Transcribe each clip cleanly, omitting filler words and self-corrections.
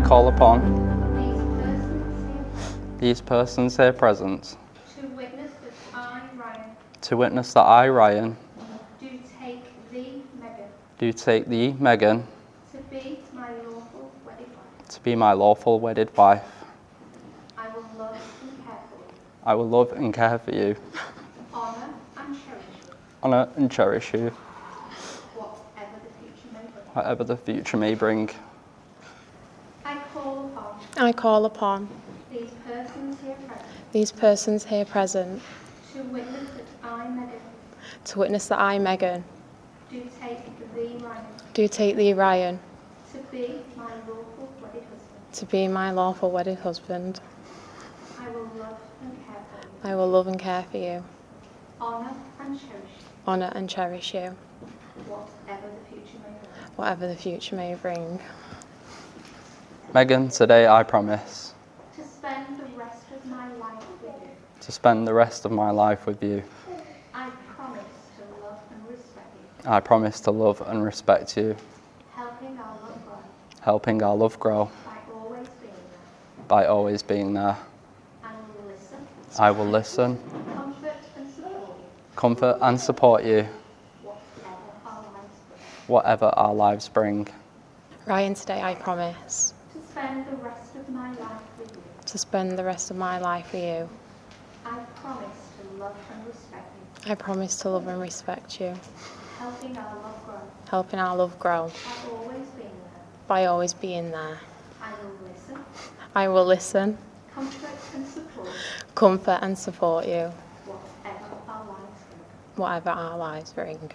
call upon these persons here present to witness that I, Ryan, do take thee, Megan, to be my lawful wedded wife. to be my lawful wedded wife. I will love and care for you, I will love and care for you, honour and cherish you, whatever the future may bring. I call upon these persons here present to witness that I, Megan, do take thee, Ryan, to be my lawful wedded husband. I will love and care for you, I will love and care for you, honour and cherish you, honour and cherish you, whatever the future may bring. whatever the future may bring. Megan, today I promise To spend the rest of my life with you. to spend the rest of my life with you. I promise to love and respect you, I promise to love and respect you, helping our love grow helping our love grow by always being there. by always being there. I will listen, I will listen, comfort and support you, comfort and support you, whatever our lives bring. whatever our lives bring. Ryan, today I promise To spend the rest of my life with you. to spend the rest of my life with you. I promise to love and respect you, I promise to love and respect you, helping our love grow helping our love grow by always being there. by always being there. I will listen, I will listen, comfort and support comfort and support you, whatever our lives bring. whatever our lives bring.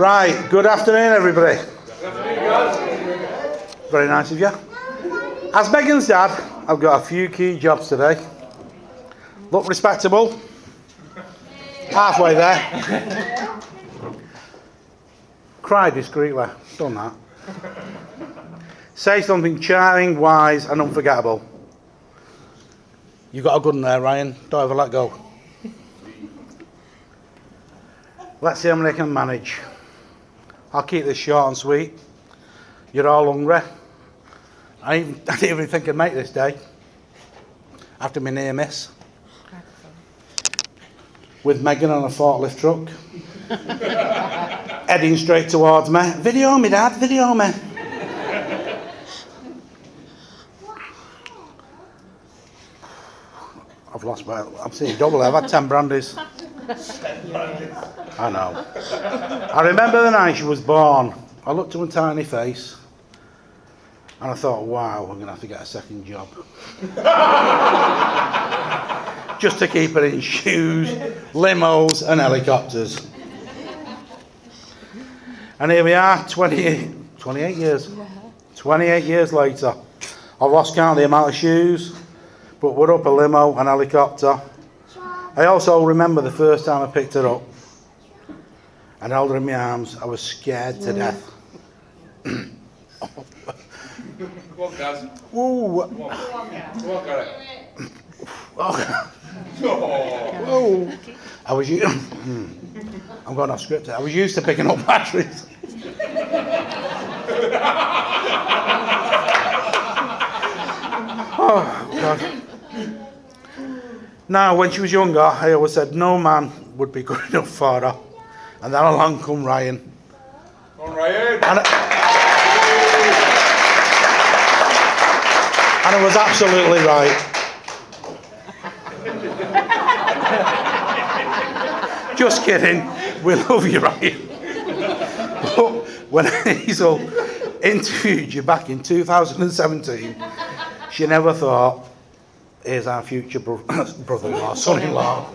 Right, good afternoon, everybody. Very nice of you. As Megan's dad, I've got a few key jobs today. Look respectable. Halfway there. Cry discreetly. Done that. Say something charming, wise, and unforgettable. You got a good one there, Ryan. Don't ever let go. Let's see how many I can manage. I'll keep this short and sweet. You're all hungry. I didn't even think I'd make this day. After my near miss. With Megan on a forklift truck. Heading straight towards me. Video me, Dad, video me. I've lost my... I'm seeing double. I've had 10 brandies. I know. I remember the night she was born. I looked at her tiny face and I thought, wow, I'm going to have to get a second job. Just to keep her in shoes, limos and helicopters. And here we are, 28 years. 28 years later. I've lost count of the amount of shoes, but we're up a limo and helicopter. I also remember the first time I picked her up and held her in my arms. I was scared to death. Come on, guys. Ooh. Come on, got it. Oh. Oh. Whoa. I was I'm going off script. I was used to picking up batteries. Oh, God. Now, when she was younger, I always said no man would be good enough for her. And then along come Ryan. Come on, Ryan. And I was absolutely right. Just kidding. We love you, Ryan. But when Hazel interviewed you back in 2017, she never thought, here's our future brother-in-law, son-in-law.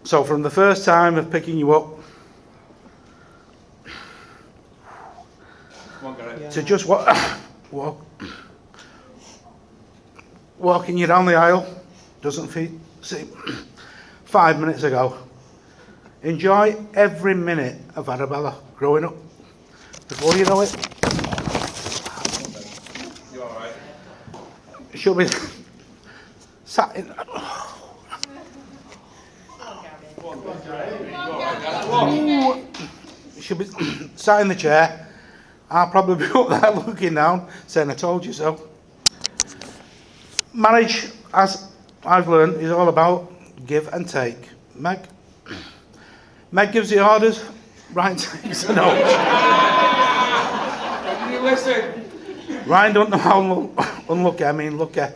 So from the first time of picking you up Come on, got it. to just walking you down the aisle, doesn't seem 5 minutes ago. Enjoy every minute of Arabella growing up. Before you know it, You all right? she'll be sat in. She'll be sat in the chair. I'll probably be up there looking down, saying, I told you so. Marriage, as I've learned, is all about give and take. Meg gives the orders, Ryan takes the notes. Did you listen? Ryan don't know how unlucky, I mean lucky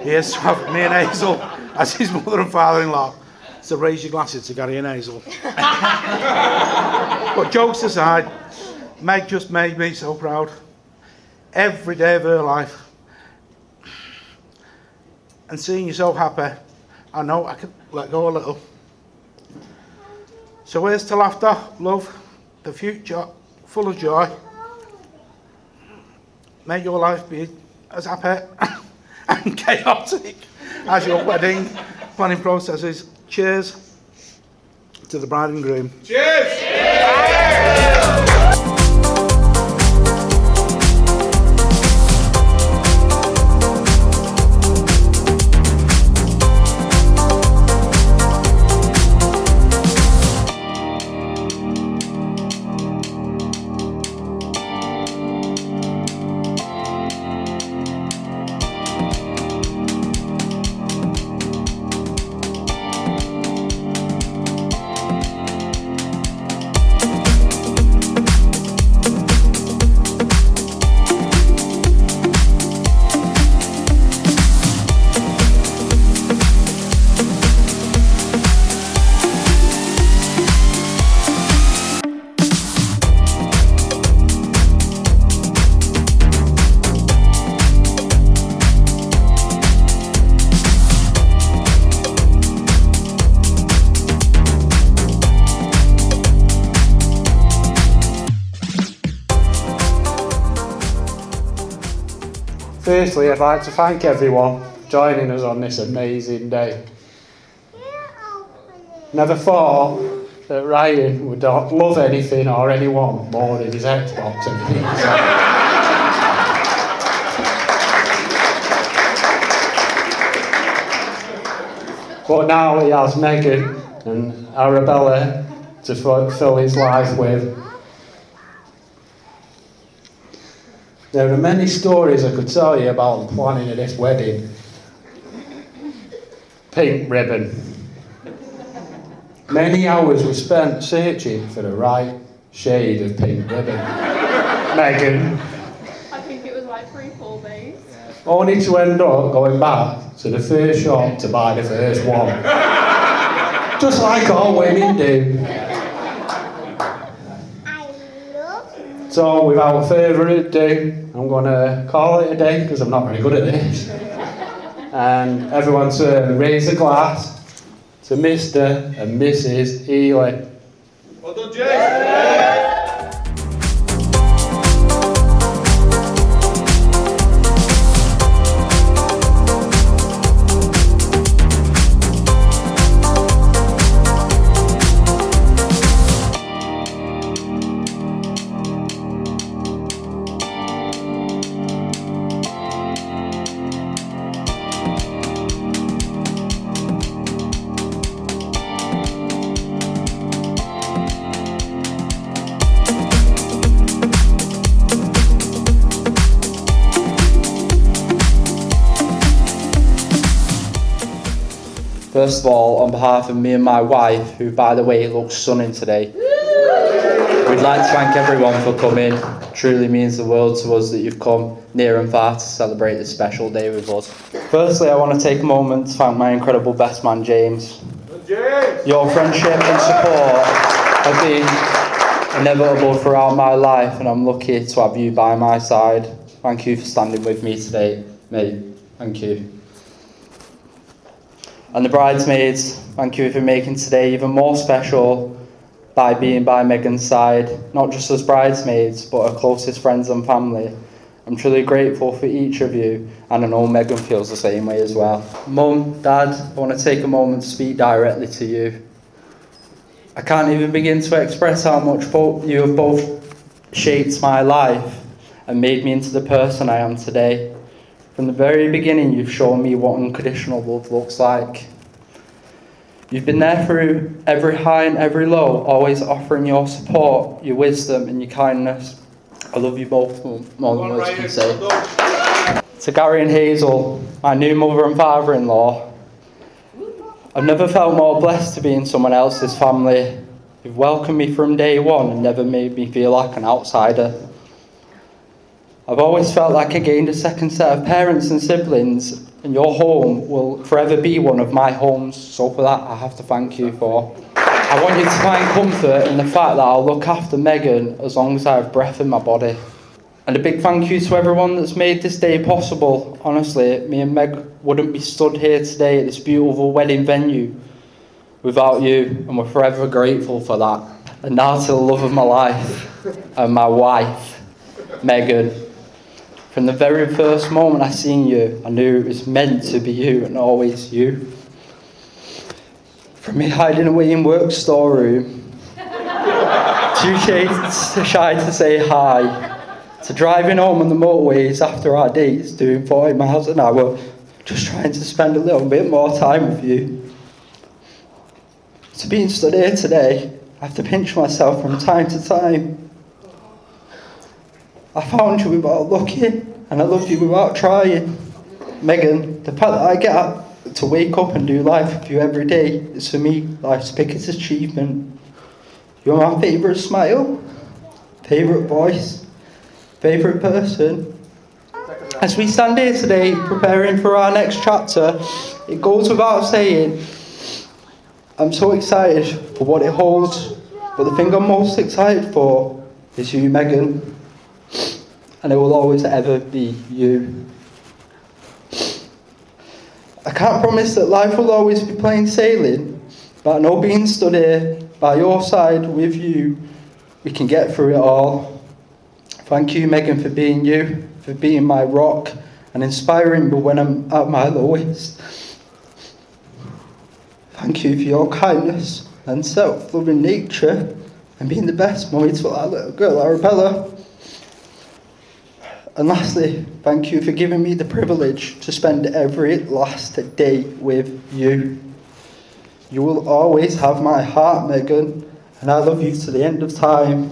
he is to have me and Hazel as his mother and father-in-law. So raise your glasses to Gary and Hazel. But jokes aside, Meg just made me so proud. Every day of her life. And seeing you so happy, I know I can let go a little. So here's to laughter, love, the future, full of joy. May your life be as happy and chaotic as your wedding planning process is. Cheers to the bride and groom. Cheers! Firstly, I'd like to thank everyone joining us on this amazing day. Never thought that Ryan would love anything or anyone more than his Xbox and pizza. But now he has Megan and Arabella to fill his life with. There are many stories I could tell you about the planning of this wedding. Pink ribbon. Many hours were spent searching for the right shade of pink ribbon. Megan. I think it was like 3-4 days. Only to end up going back to the first shop to buy the first one. Just like all women do. So without further ado, I'm going to call it a day because I'm not very good at this. And everyone to raise a glass to Mr. and Mrs. Ely. Well done, Jay. First of all, on behalf of me and my wife, who by the way looks stunning today, we'd like to thank everyone for coming. It truly means the world to us that you've come near and far to celebrate this special day with us. Firstly, I want to take a moment to thank my incredible best man, James. James. Your friendship and support have been inevitable throughout my life, and I'm lucky to have you by my side. Thank you for standing with me today, mate. Thank you. And the bridesmaids, thank you for making today even more special by being by Megan's side, not just as bridesmaids, but her closest friends and family. I'm truly grateful for each of you, and I know Megan feels the same way as well. Mum, Dad, I want to take a moment to speak directly to you. I can't even begin to express how much you have both shaped my life and made me into the person I am today. From the very beginning, you've shown me what unconditional love looks like. You've been there through every high and every low, always offering your support, your wisdom and your kindness. I love you both more than words can say. To Gary and Hazel, my new mother and father-in-law, I've never felt more blessed to be in someone else's family. You've welcomed me from day one and never made me feel like an outsider. I've always felt like I gained a second set of parents and siblings, and your home will forever be one of my homes, so for that I have to thank you for. I want you to find comfort in the fact that I'll look after Megan as long as I have breath in my body. And a big thank you to everyone that's made this day possible. Honestly, me and Meg wouldn't be stood here today at this beautiful wedding venue without you, and we're forever grateful for that. And now to the love of my life and my wife, Megan. From the very first moment I seen you, I knew it was meant to be you and always you. From me hiding away in work storeroom, too shy to say hi, to driving home on the motorways after our dates doing 40 miles an hour, just trying to spend a little bit more time with you. To being stood here today, I have to pinch myself from time to time. I found you without looking, and I loved you without trying. Megan, the fact that I get up to wake up and do life with you every day is for me life's biggest achievement. You're my favourite smile, favourite voice, favourite person. As we stand here today preparing for our next chapter, it goes without saying, I'm so excited for what it holds, but the thing I'm most excited for is you, Megan. And it will always ever be you. I can't promise that life will always be plain sailing, but I know being stood here by your side with you, we can get through it all. Thank you, Megan, for being you, for being my rock and inspiring me when I'm at my lowest. Thank you for your kindness and self-loving nature and being the best mummy to that little girl, Arabella. And lastly, thank you for giving me the privilege to spend every last day with you. You will always have my heart, Megan, and I love you to the end of time.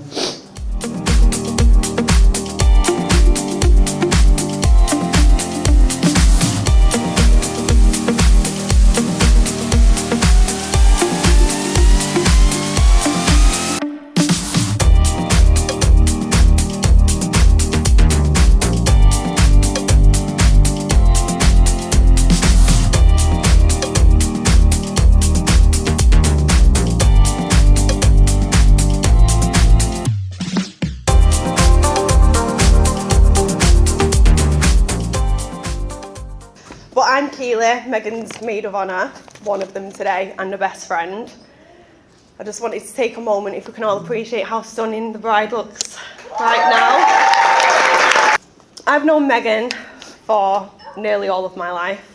But I'm Keely, Megan's maid of honour, one of them today, and a best friend. I just wanted to take a moment, if we can all appreciate how stunning the bride looks right now. I've known Megan for nearly all of my life.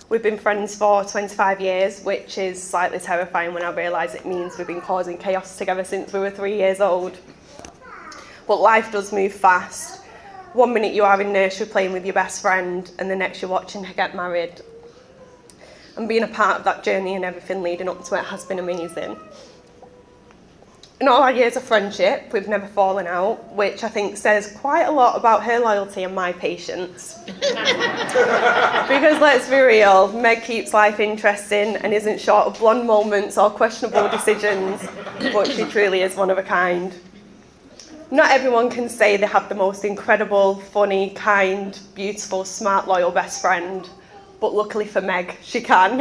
We've been friends for 25 years, which is slightly terrifying when I realise it means we've been causing chaos together since we were 3 years old. But life does move fast. 1 minute you are in nursery playing with your best friend, and the next you're watching her get married. And being a part of that journey and everything leading up to it has been amazing. In all our years of friendship, we've never fallen out, which I think says quite a lot about her loyalty and my patience. Because let's be real, Meg keeps life interesting and isn't short of blonde moments or questionable decisions, but she truly is one of a kind. Not everyone can say they have the most incredible, funny, kind, beautiful, smart, loyal best friend, but luckily for Meg, she can.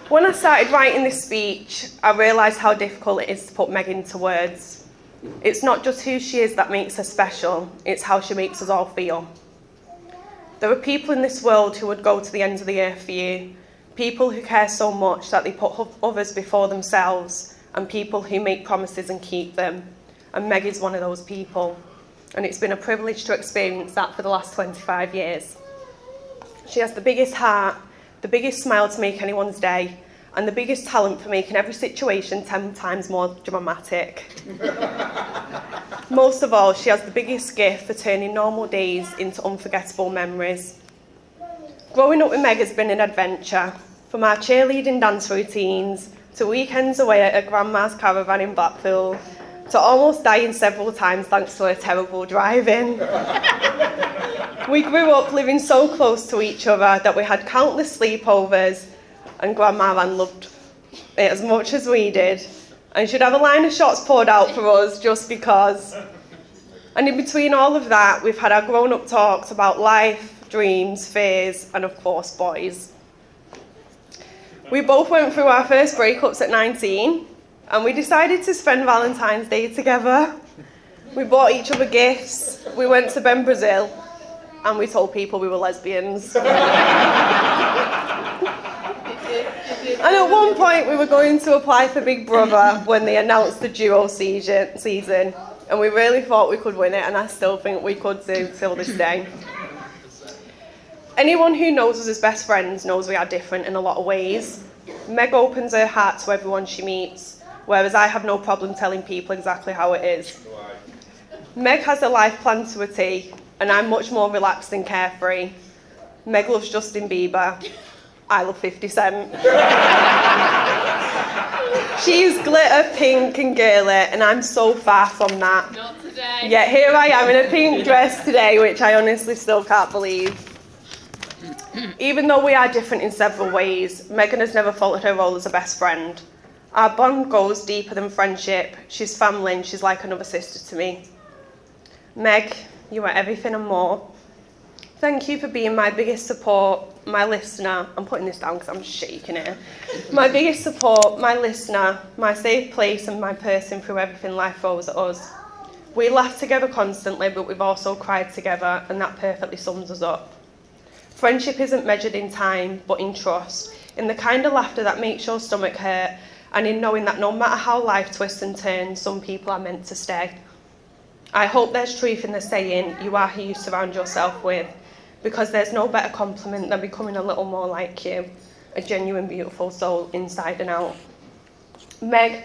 When I started writing this speech, I realised how difficult it is to put Meg into words. It's not just who she is that makes her special, it's how she makes us all feel. There are people in this world who would go to the ends of the earth for you, people who care so much that they put others before themselves, and people who make promises and keep them. And Meg is one of those people. And it's been a privilege to experience that for the last 25 years. She has the biggest heart, the biggest smile to make anyone's day, and the biggest talent for making every situation 10 times more dramatic. Most of all, she has the biggest gift for turning normal days into unforgettable memories. Growing up with Meg has been an adventure, from our cheerleading dance routines, to weekends away at her grandma's caravan in Blackpool, to almost dying several times thanks to her terrible driving. We grew up living so close to each other that we had countless sleepovers, and Grandma Ann loved it as much as we did, and she'd have a line of shots poured out for us just because. And in between all of that, we've had our grown-up talks about life, dreams, fears, and of course, boys. We both went through our first breakups at 19, and we decided to spend Valentine's Day together. We bought each other gifts, we went to Ben Brazil, and we told people we were lesbians. And at one point we were going to apply for Big Brother when they announced the duo season, and we really thought we could win it, and I still think we could do till this day. Anyone who knows us as best friends knows we are different in a lot of ways. Meg opens her heart to everyone she meets, whereas I have no problem telling people exactly how it is. Meg has her life planned to a T, and I'm much more relaxed and carefree. Meg loves Justin Bieber. I love 50 Cent. She's glitter, pink and girly, and I'm so far from that. Not today. Yet here I am in a pink dress today, which I honestly still can't believe. Even though we are different in several ways, Megan has never faltered her role as a best friend. Our bond goes deeper than friendship. She's family and she's like another sister to me. Meg, you are everything and more. Thank you for being my biggest support, my listener. I'm putting this down because I'm shaking it. My biggest support, my listener, my safe place and my person through everything life throws at us. We laugh together constantly, but we've also cried together, and that perfectly sums us up. Friendship isn't measured in time, but in trust, in the kind of laughter that makes your stomach hurt, and in knowing that no matter how life twists and turns, some people are meant to stay. I hope there's truth in the saying, you are who you surround yourself with, because there's no better compliment than becoming a little more like you, a genuine, beautiful soul inside and out. Meg,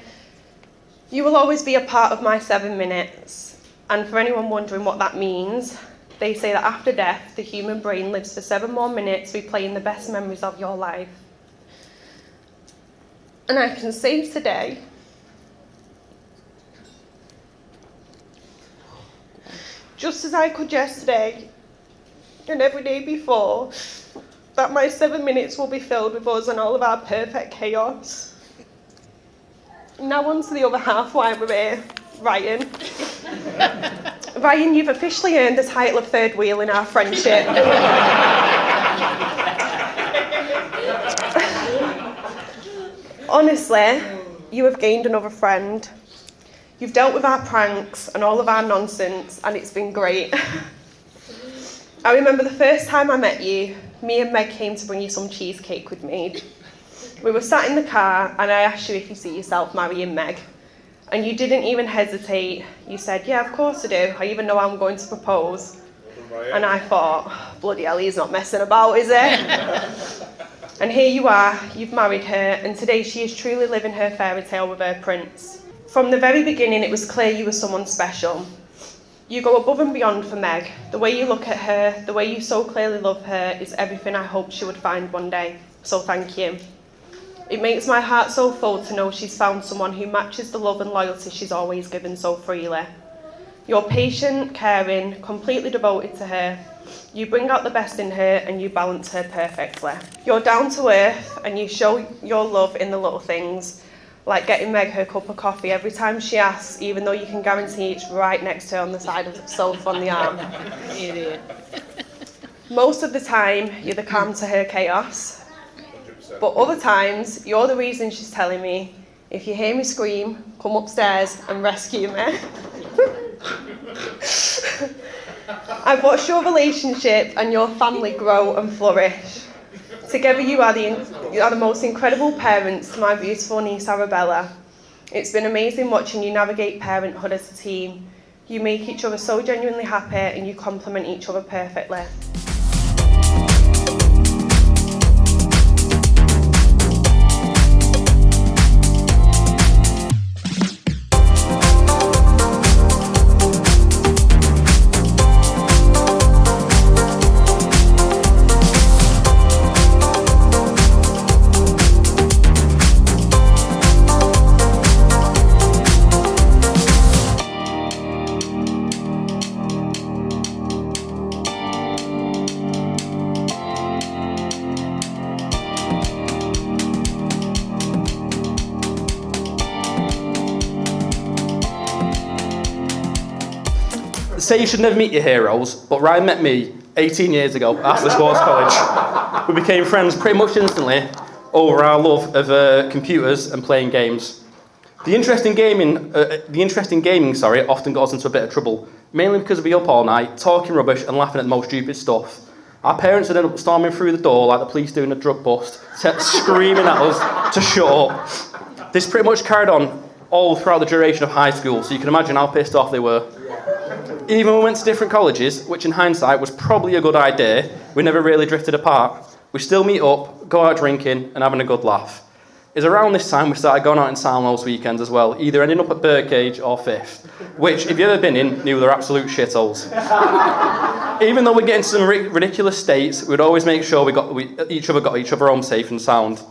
you will always be a part of my 7 minutes, and for anyone wondering what that means, they say that after death, the human brain lives for 7 more minutes replaying the best memories of your life. And I can say today, just as I could yesterday and every day before, that my 7 minutes will be filled with us and all of our perfect chaos. Now on to the other half why we're here, Ryan. Ryan, you've officially earned the title of third wheel in our friendship. Honestly, you have gained another friend. You've dealt with our pranks and all of our nonsense, and it's been great. I remember the first time I met you, me and Meg came to bring you some cheesecake we'd made. We were sat in the car, and I asked you if you see yourself marrying Meg. And you didn't even hesitate. You said, yeah, of course I do. I even know I'm going to propose. And I thought, bloody hell, he's not messing about, is he? And here you are, you've married her, and today she is truly living her fairy tale with her prince. From the very beginning, it was clear you were someone special. You go above and beyond for Meg. The way you look at her, the way you so clearly love her, is everything I hoped she would find one day. So thank you. It makes my heart so full to know she's found someone who matches the love and loyalty she's always given so freely. You're patient, caring, completely devoted to her. You bring out the best in her and you balance her perfectly. You're down to earth and you show your love in the little things, like getting Meg her cup of coffee every time she asks, even though you can guarantee it's right next to her on the side of the sofa on the arm. Idiot. Most of the time, you're the calm to her chaos. But other times, you're the reason she's telling me, if you hear me scream, come upstairs and rescue me. I've watched your relationship and your family grow and flourish. Together you are the most incredible parents to my beautiful niece Arabella. It's been amazing watching you navigate parenthood as a team. You make each other so genuinely happy and you complement each other perfectly. Say you should never meet your heroes, but Ryan met me 18 years ago after sports college. We became friends pretty much instantly over our love of computers and playing games. The interesting gaming often got us into a bit of trouble, mainly because we'd be up all night, talking rubbish and laughing at the most stupid stuff. Our parents would end up storming through the door like the police doing a drug bust, screaming at us to shut up. This pretty much carried on all throughout the duration of high school, so you can imagine how pissed off they were. Even when we went to different colleges, which in hindsight was probably a good idea, we never really drifted apart. We still meet up, go out drinking and having a good laugh. It's around this time we started going out in town those weekends as well, either ending up at Birdcage or Fifth, which, if you've ever been in, knew they're absolute shitholes. Even though we get into some ridiculous states, we'd always make sure we got each other home safe and sound.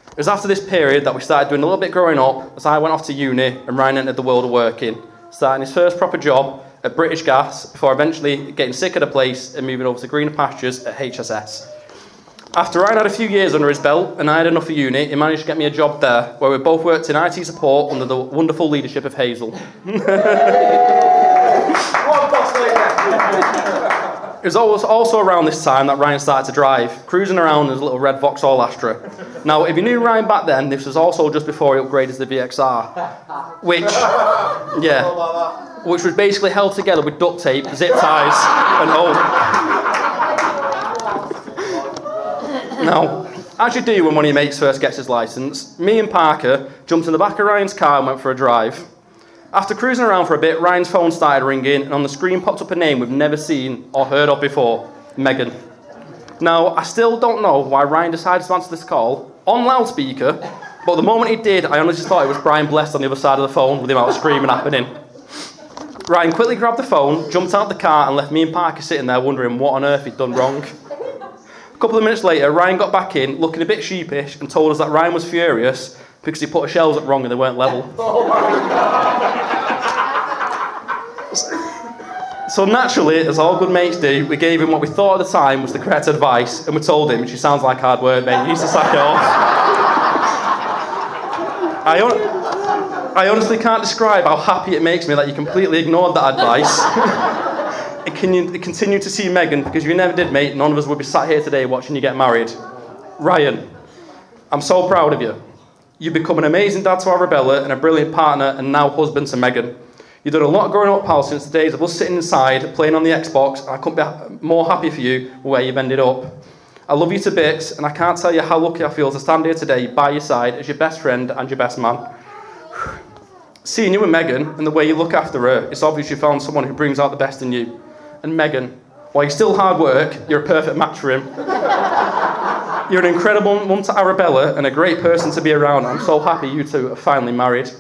It was after this period that we started doing a little bit growing up, as I went off to uni and Ryan entered the world of working, starting his first proper job at British Gas, before eventually getting sick of the place and moving over to greener pastures at HSS. After Ryan had a few years under his belt and I had enough of uni, he managed to get me a job there, where we both worked in IT support under the wonderful leadership of Hazel. It was also around this time that Ryan started to drive, cruising around in his little red Vauxhall Astra. Now, if you knew Ryan back then, this was also just before he upgraded to the VXR, which was basically held together with duct tape, zip ties, and all. Now, as you do when one of your mates first gets his licence, me and Parker jumped in the back of Ryan's car and went for a drive. After cruising around for a bit, Ryan's phone started ringing, and on the screen popped up a name we've never seen or heard of before, Megan. Now, I still don't know why Ryan decided to answer this call on loudspeaker, but the moment he did, I honestly thought it was Brian Blessed on the other side of the phone with the amount of screaming happening. Ryan quickly grabbed the phone, jumped out the car, and left me and Parker sitting there wondering what on earth he'd done wrong. A couple of minutes later, Ryan got back in, looking a bit sheepish, and told us that Ryan was furious because he put the shelves up wrong and they weren't level. So naturally, as all good mates do, we gave him what we thought at the time was the correct advice, and we told him, she sounds like hard work, mate, you need to sack it off. I honestly can't describe how happy it makes me that you completely ignored that advice. And continue to see Megan, because if you never did, mate, none of us would be sat here today watching you get married. Ryan, I'm so proud of you. You've become an amazing dad to Arabella and a brilliant partner and now husband to Megan. You've done a lot growing up, pal, since the days of us sitting inside playing on the Xbox, and I couldn't be more happy for you where you've ended up. I love you to bits, and I can't tell you how lucky I feel to stand here today by your side as your best friend and your best man. Seeing you and Megan and the way you look after her, it's obvious you found someone who brings out the best in you. And Megan, while you're still hard work, you're a perfect match for him. You're an incredible mum to Arabella and a great person to be around. I'm so happy you two are finally married.